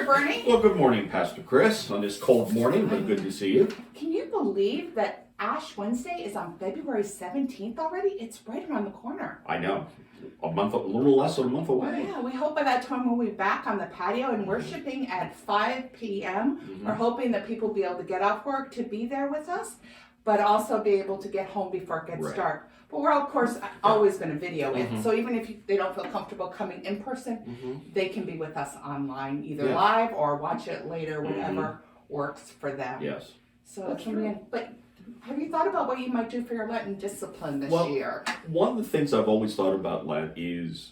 Pastor Bernie. Well, good morning, Pastor Chris, on this cold morning, but good to see you. Can you believe that Ash Wednesday is on February 17th already? It's right around the corner. I know. A little less than a month away. Yeah, we hope by that time we'll be back on the patio and worshiping at 5 p.m. We're hoping that people will be able to get off work to be there with us, but also be able to get home before it gets dark. But we're, of course, always going to video it. So even if they don't feel comfortable coming in person, they can be with us online, either live or watch it later, whatever works for them. Yes. So it's going to be, but have you thought about what you might do for your Lenten discipline this year? One of the things I've always thought about Lent is,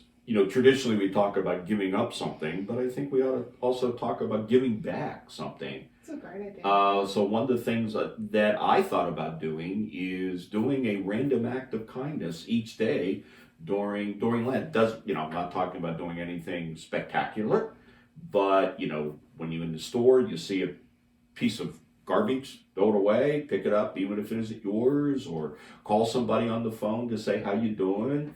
traditionally we talk about giving up something, but I think we ought to also talk about giving back something. That's a great idea. So one of the things that I thought about doing is doing a random act of kindness each day during Lent. I'm not talking about doing anything spectacular, but when you're in the store, you see a piece of garbage, throw it away, pick it up, even if it isn't yours, or call somebody on the phone to say how you doing.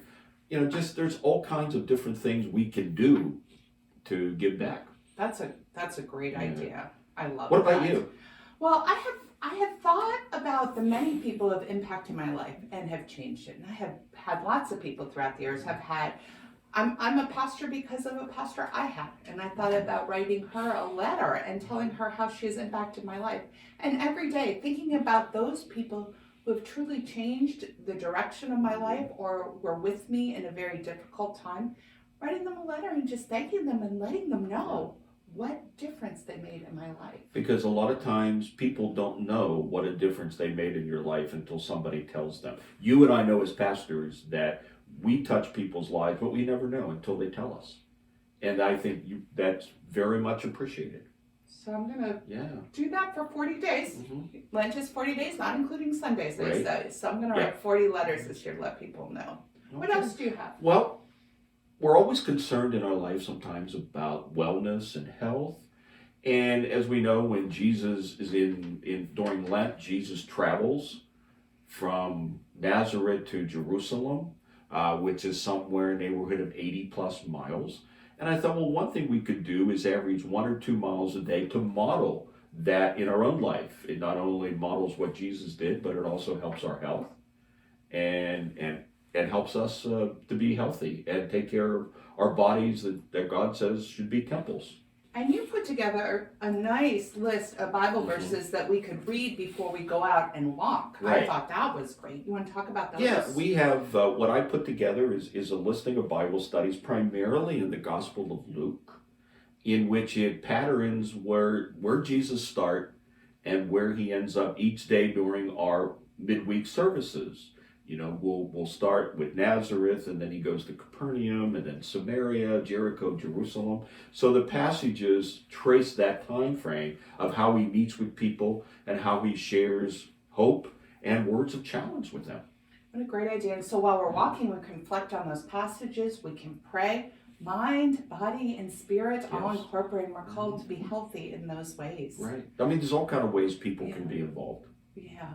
There's all kinds of different things we can do to give back. That's a great idea. I love it. What about you? Well, I have thought about the many people who have impacted my life and have changed it. And I have had lots of people throughout the years I'm a pastor because of a pastor I had. And I thought about writing her a letter and telling her how she has impacted my life. And every day thinking about those people who have truly changed the direction of my life or were with me in a very difficult time, writing them a letter and just thanking them and letting them know what difference they made in my life. Because a lot of times people don't know what a difference they made in your life until somebody tells them. You and I know as pastors that we touch people's lives, but we never know until they tell us. And I think that's very much appreciated. So I'm going to do that for 40 days. Lent is 40 days, not including Sundays, they say. So I'm going to write 40 letters this year to let people know. Okay. What else do you have? Well, we're always concerned in our life sometimes about wellness and health. And as we know, when Jesus is during Lent, Jesus travels from Nazareth to Jerusalem, which is somewhere in the neighborhood of 80 plus miles. And I thought, well, one thing we could do is average 1 or 2 miles a day to model that in our own life. It not only models what Jesus did, but it also helps our health and helps us to be healthy and take care of our bodies that God says should be temples. And you put together a nice list of Bible verses that we could read before we go out and walk. Right. I thought that was great. You want to talk about those? Yeah, we have, what I put together is a listing of Bible studies primarily in the Gospel of Luke, in which it patterns where Jesus starts and where he ends up each day during our midweek services. We'll start with Nazareth, and then he goes to Capernaum, and then Samaria, Jericho, Jerusalem. So the passages trace that time frame of how he meets with people and how he shares hope and words of challenge with them. What a great idea. And so while we're walking, we can reflect on those passages. We can pray. Mind, body, and spirit all incorporated. We're called to be healthy in those ways. Right. I mean, there's all kind of ways people can be involved. Yeah.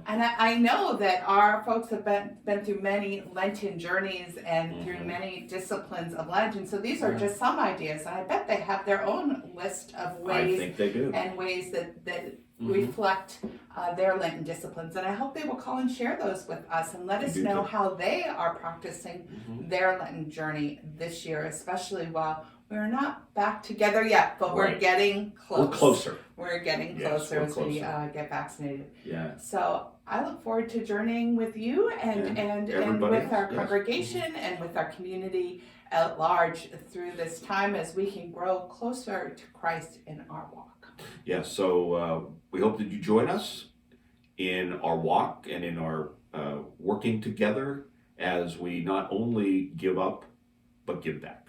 And I know that our folks have been through many Lenten journeys and through many disciplines of Lent. And so these are just some ideas. And I bet they have their own list of ways. I think they do. And ways that reflect their Lenten disciplines. And I hope they will call and share those with us and let us know how they are practicing their Lenten journey this year, especially while we're not back together yet, but we're getting close. We're closer. We're getting closer as we get vaccinated. Yeah. So I look forward to journeying with you and with our congregation and with our community at large through this time as we can grow closer to Christ in our walk. Yeah, so we hope that you join us in our walk and in our working together as we not only give up, but give back.